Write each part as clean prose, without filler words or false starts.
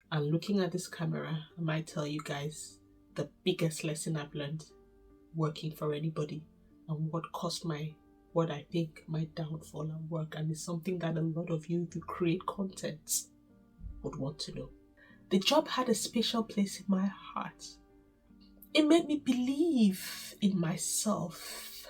And looking at this camera, I might tell you guys the biggest lesson I've learned working for anybody and what I think my downfall at work, and it's something that a lot of you who create content would want to know. The job had a special place in my heart. It made me believe in myself.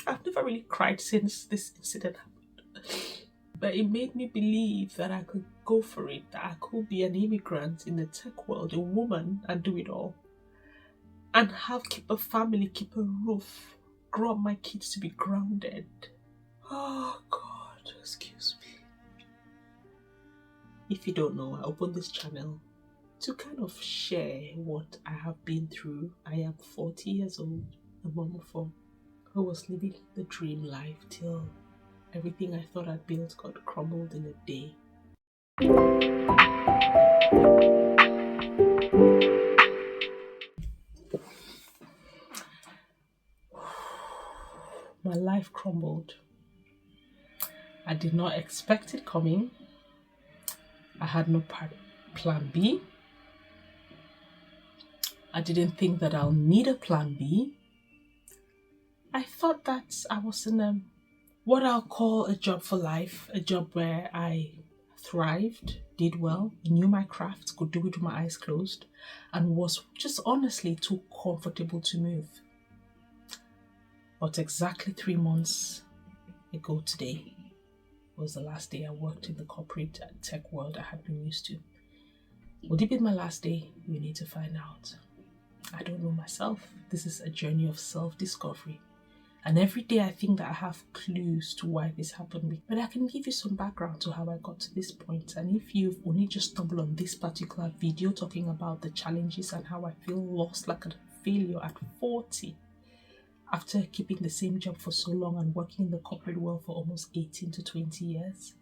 I've never really cried since this incident happened. But it made me believe that I could go for it, that I could be an immigrant in the tech world, a woman, and do it all. And keep a family, keep a roof, grow up my kids to be grounded. Oh God, excuse me. If you don't know, I opened this channel to kind of share what I have been through. I am 40 years old, a mom of four, who was living the dream life till everything I thought I'd built got crumbled in a day. My life crumbled. I did not expect it coming. I had no plan B. I didn't think that I'll need a plan B. I thought that I was in what I'll call a job for life, a job where I thrived, did well, knew my craft, could do it with my eyes closed, and was just honestly too comfortable to move. But exactly 3 months ago today was the last day I worked in the corporate tech world I had been used to. Would it be my last day? You need to find out. I don't know myself. This is a journey of self-discovery. And every day I think that I have clues to why this happened. But I can give you some background to how I got to this point. And if you've only just stumbled on this particular video talking about the challenges and how I feel lost like a failure at 40, after keeping the same job for so long and working in the corporate world for almost 18 to 20 years,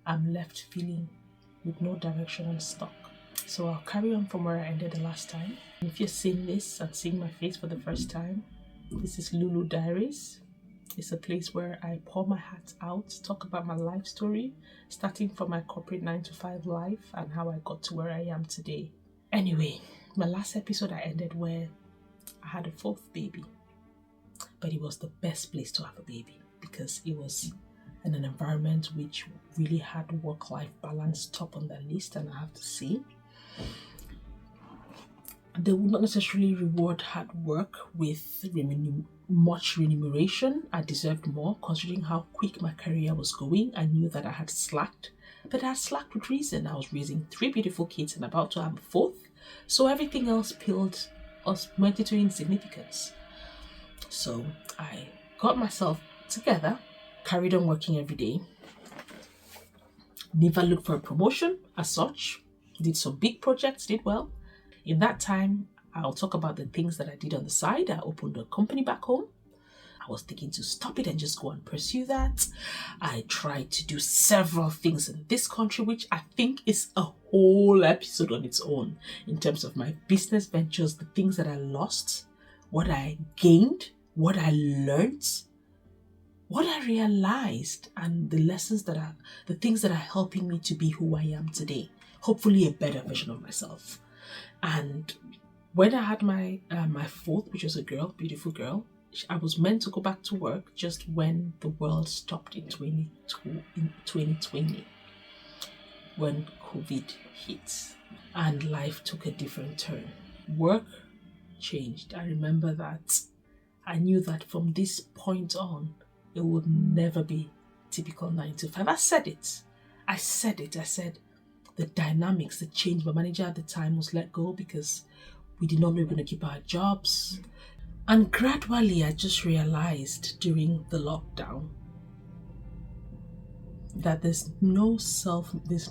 I'm left feeling with no direction and stuck. So I'll carry on from where I ended the last time. And if you're seeing this and seeing my face for the first time, this is Lulus Diaries. It's a place where I pour my heart out, talk about my life story, starting from my corporate 9-to-5 life and how I got to where I am today. Anyway, my last episode I ended where I had a 4th baby. But it was the best place to have a baby because it was in an environment which really had work-life balance top on the list, and I have to say, they would not necessarily reward hard work with much remuneration. I deserved more considering how quick my career was going. I knew that I had slacked, but I had slacked with reason. I was raising 3 beautiful kids and about to have a 4th, so everything else went into insignificance. So I got myself together, carried on working every day, never looked for a promotion as such, did some big projects, did well. In that time, I'll talk about the things that I did on the side. I opened a company back home. I was thinking to stop it and just go and pursue that. I tried to do several things in this country, which I think is a whole episode on its own in terms of my business ventures, the things that I lost, what I gained, what I learned, what I realized, and the things that are helping me to be who I am today. Hopefully a better version of myself. And when I had my 4th, which was a girl, beautiful girl, I was meant to go back to work just when the world stopped in 2020, when COVID hit and life took a different turn. Work changed. I remember that I knew that from this point on, it would never be typical 9-to-5. I said it. I said the dynamics, the change. My manager at the time was let go because we did not know we were going to keep our jobs. And gradually, I just realized during the lockdown that there's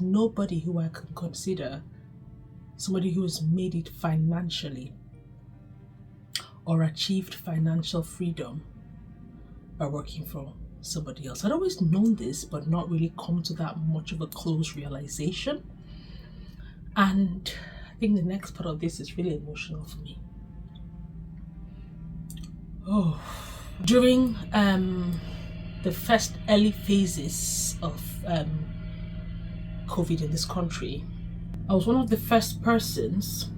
nobody who I can consider somebody who has made it financially or achieved financial freedom by working for somebody else. I'd always known this, but not really come to that much of a close realization. And I think the next part of this is really emotional for me. During the first early phases of COVID in this country, I was one of the first persons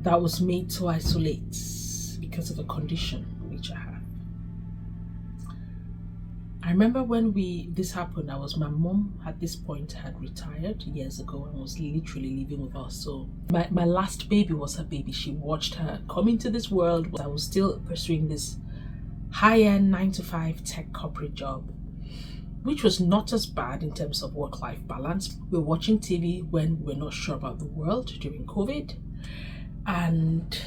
that was made to isolate because of a condition which I have. I remember when this happened, my mom at this point had retired years ago and was literally living with us. So my last baby was her baby. She watched her come into this world. I was still pursuing this high-end 9-to-5 tech corporate job, which was not as bad in terms of work-life balance. We were watching TV when we were not sure about the world during COVID. And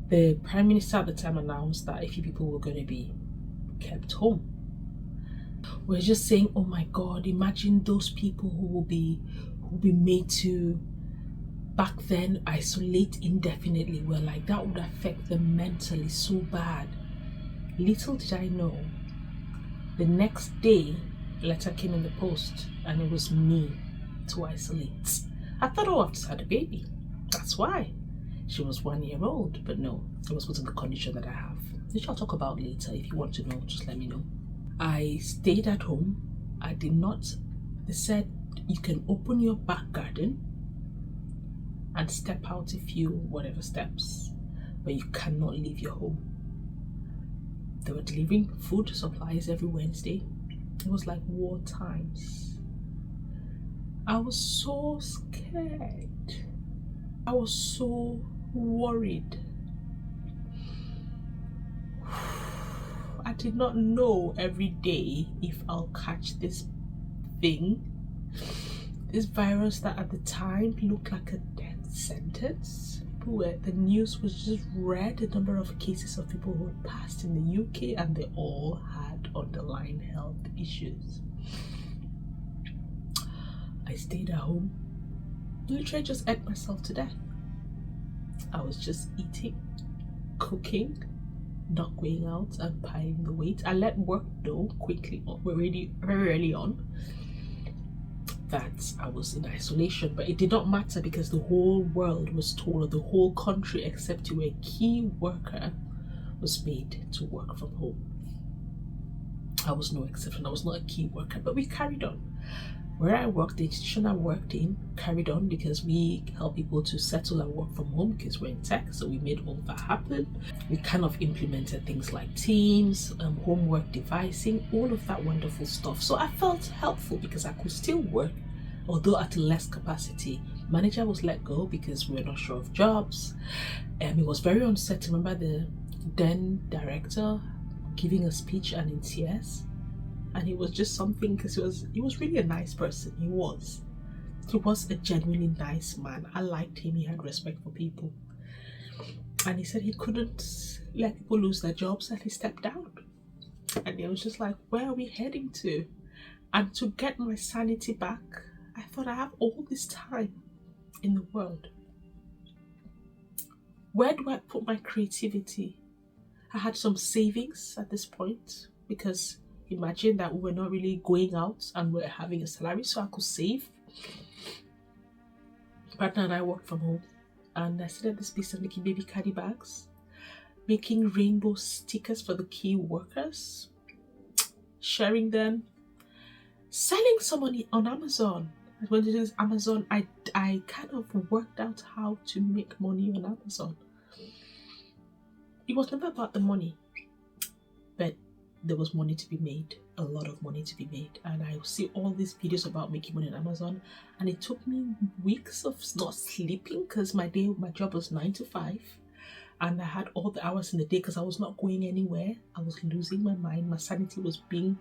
the Prime Minister at the time announced that a few people were going to be kept home. We're just saying, oh my God, imagine those people who will be made to, back then, isolate indefinitely. We're like, that would affect them mentally so bad. Little did I know, the next day, a letter came in the post and it was me to isolate. I thought, oh, I've just had a baby. That's why. She was 1 year old, but no, it was because of the condition that I have, which I'll talk about later. If you want to know, just let me know. I stayed at home. They said you can open your back garden and step out a few whatever steps, but you cannot leave your home. They were delivering food supplies every Wednesday. It was like war times. I was so scared. I was so worried. I did not know every day if I'll catch this thing, this virus that at the time looked like a death sentence. The news was just read the number of cases of people who had passed in the UK, and they all had underlying health issues. I stayed at home, literally just ate myself to death. I was just eating, cooking, not going out and piling the weight. I let work know quickly, very early on, that I was in isolation, but it did not matter because the whole world was told, the whole country except you were a key worker was made to work from home. I was no exception. I was not a key worker, but we carried on. Where I worked, the institution I worked in carried on because we help people to settle and work from home because we're in tech, so we made all that happen. We kind of implemented things like Teams, homework devising, all of that wonderful stuff. So I felt helpful because I could still work, although at less capacity. Manager was let go because we were not sure of jobs. It was very uncertain. Remember the then director giving a speech and in tears? And it was just something because he was really a nice person. He was a genuinely nice man. I liked him. He had respect for people, and he said he couldn't let people lose their jobs, and he stepped down. And it was just like, where are we heading to? And to get my sanity back, I thought, I have all this time in the world. Where do I put my creativity? I had some savings at this point because imagine that we were not really going out and we're having a salary, so I could save. My partner and I worked from home, and I started this business making baby caddy bags, making rainbow stickers for the key workers, sharing them, selling some on Amazon. When it is Amazon, I kind of worked out how to make money on Amazon. It was never about the money, but there was money to be made, a lot of money to be made. And I see all these videos about making money on Amazon, and it took me weeks of not sleeping because my job was 9 to 5, and I had all the hours in the day because I was not going anywhere. I was losing my mind. My sanity was being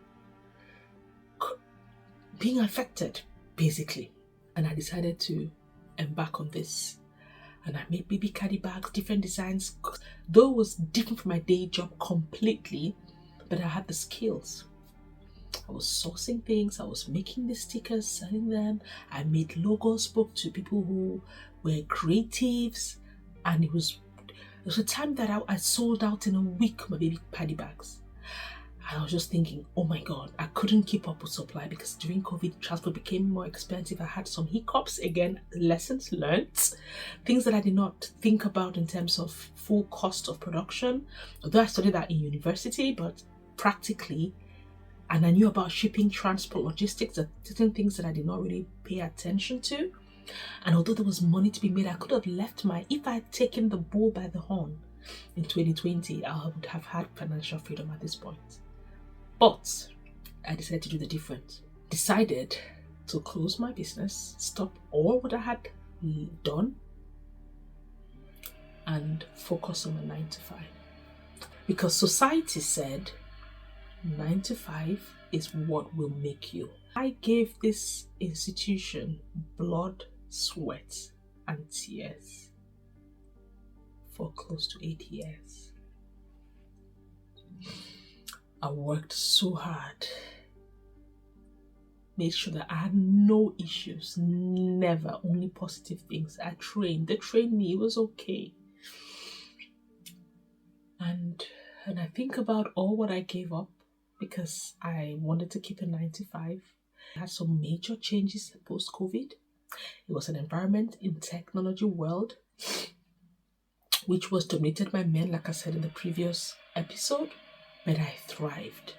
affected, basically. And I decided to embark on this. And I made baby caddy bags, different designs. Though it was different from my day job completely, but I had the skills. I was sourcing things, I was making the stickers, selling them. I made logos, spoke to people who were creatives, and it was a time that I sold out in a week my baby paddy bags. And I was just thinking, oh my God, I couldn't keep up with supply because during COVID, transport became more expensive. I had some hiccups, again, lessons learned, things that I did not think about in terms of full cost of production. Although I studied that in university, but practically, and I knew about shipping, transport, logistics, certain things that I did not really pay attention to. And although there was money to be made, I could have left if I had taken the bull by the horn in 2020, I would have had financial freedom at this point. But I decided to do the different. Decided to close my business, stop all what I had done, and focus on a 9 to 5. Because society said 9 to 5 is what will make you. I gave this institution blood, sweat, and tears for close to 8 years. I worked so hard, made sure that I had no issues, never, only positive things. They trained me, it was okay. And I think about all what I gave up because I wanted to keep a 9 to 5. I had some major changes post-COVID. It was an environment in technology world which was dominated by men, like I said in the previous episode, but I thrived.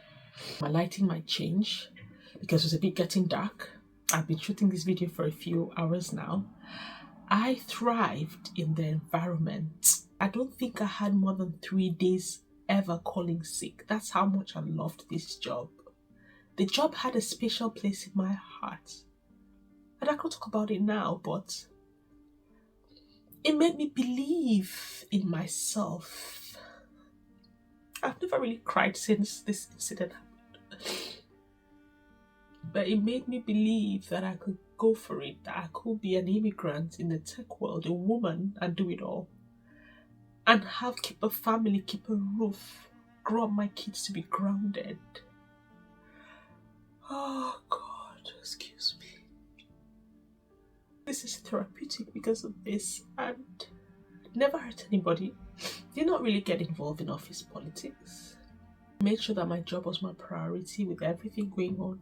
My lighting might change because it was a bit getting dark. I've been shooting this video for a few hours now. I thrived in the environment. I don't think I had more than 3 days ever calling sick. That's how much I loved this job. The job had a special place in my heart. And I can't talk about it now, but it made me believe in myself. I've never really cried since this incident happened. But it made me believe that I could go for it, that I could be an immigrant in the tech world, a woman, and do it all. And keep a family, keep a roof, grow up my kids to be grounded. Oh God, excuse me. This is therapeutic because of this, and never hurt anybody. Did not really get involved in office politics. Made sure that my job was my priority with everything going on.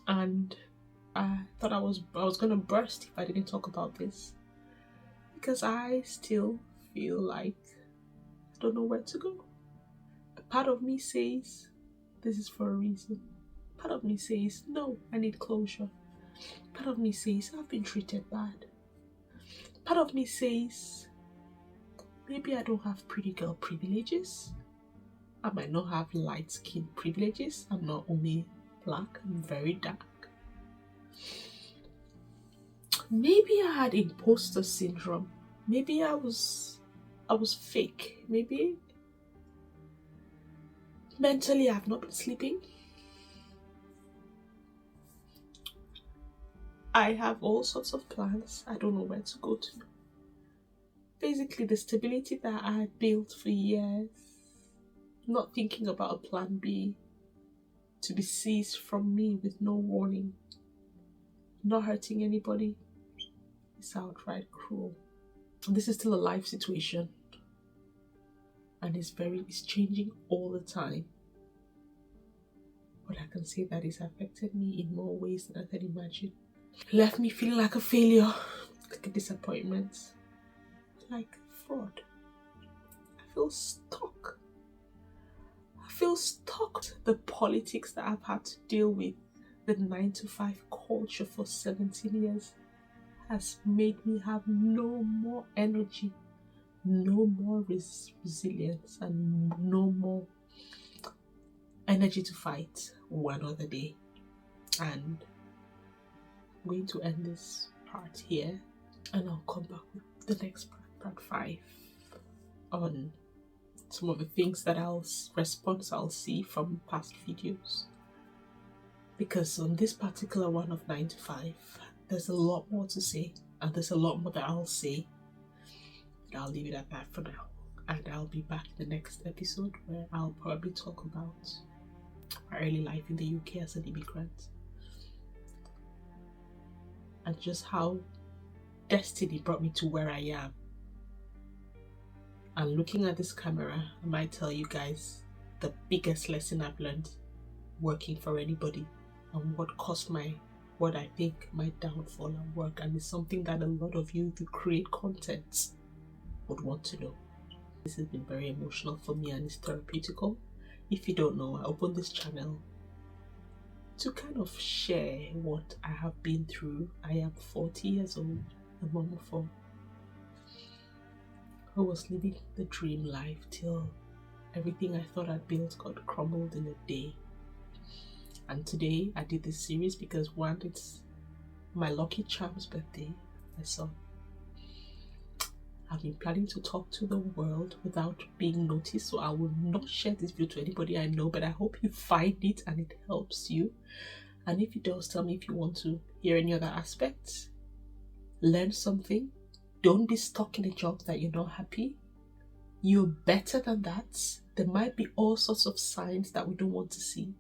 And I thought I was gonna burst if I didn't talk about this. Because I still feel like I don't know where to go. A part of me says this is for a reason. Part of me says no, I need closure. Part of me says I've been treated bad. Part of me says maybe I don't have pretty girl privileges. I might not have light skin privileges. I'm not only black, I'm very dark. Maybe I had imposter syndrome. Maybe I was fake. Maybe mentally I've not been sleeping. I have all sorts of plans. I don't know where to go to. Basically, the stability that I had built for years, not thinking about a plan B, to be seized from me with no warning, not hurting anybody, is outright cruel. This is still a life situation, and it's changing all the time. But I can say that it's affected me in more ways than I can imagine. Left me feeling like a failure, like a disappointment, like fraud. I feel stuck. The politics that I've had to deal with, the 9 to 5 culture for 17 years, has made me have no more energy, no more resilience, and no more energy to fight one other day. And I'm going to end this part here, and I'll come back with the next part 5 on some of the things that I'll see from past videos. Because on this particular one of 9 to 5, there's a lot more to say, and there's a lot more that I'll say. But I'll leave it at that for now, and I'll be back in the next episode where I'll probably talk about my early life in the UK as an immigrant, and just how destiny brought me to where I am. And looking at this camera, I might tell you guys the biggest lesson I've learned working for anybody, and what I think my downfall at work, and it's something that a lot of you who create content would want to know. This has been very emotional for me, and it's therapeutical. If you don't know, I opened this channel to kind of share what I have been through. I am 40 years old, a mom of four, who was living the dream life till everything I thought I'd built got crumbled in a day. And today I did this series because one, it's my lucky charm's birthday, my son. I've been planning to talk to the world without being noticed, so I will not share this video to anybody I know, but I hope you find it and it helps you. And if it does, tell me if you want to hear any other aspects, learn something. Don't be stuck in a job that you're not happy. You're better than that. There might be all sorts of signs that we don't want to see.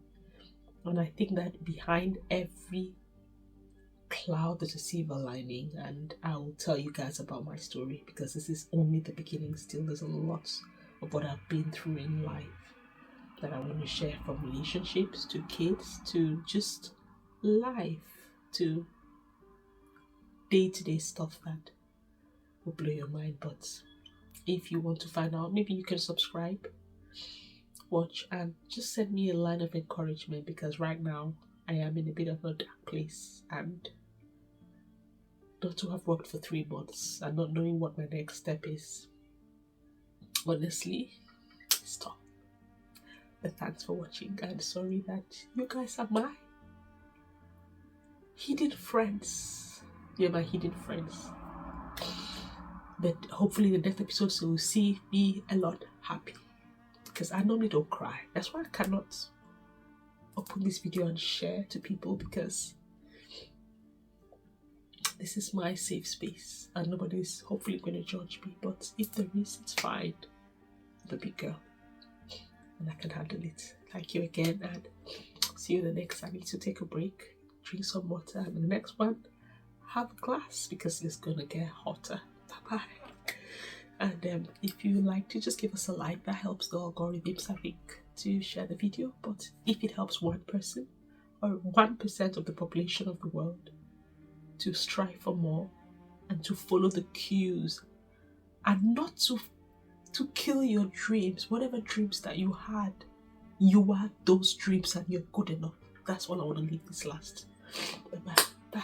And I think that behind every cloud there's a silver lining, and I will tell you guys about my story because this is only the beginning. Still, there's a lot of what I've been through in life that I want to share, from relationships to kids to just life to day-to-day stuff that will blow your mind. But if you want to find out, maybe you can subscribe, watch, and just send me a line of encouragement, because right now I am in a bit of a dark place, and not to have worked for 3 months and not knowing what my next step is, honestly, stop. But thanks for watching, and sorry that you guys are my hidden friends. You're my hidden friends. But hopefully the next episode will see me a lot happy, because I normally don't cry. That's why I cannot open this video and share to people, because this is my safe space and nobody's hopefully going to judge me. But if there is, it's fine. I'm a big girl and I can handle it. Thank you again, and see you in the next. I need to take a break, drink some water, and the next one, have a glass, because it's going to get hotter. Bye bye. And if you like to, just give us a like. That helps the algorithms, I think, to share the video. But if it helps one person or 1% of the population of the world to strive for more and to follow the cues and not to kill your dreams, whatever dreams that you had, you had those dreams and you're good enough. That's all I want to leave this last. Bye bye. Bye.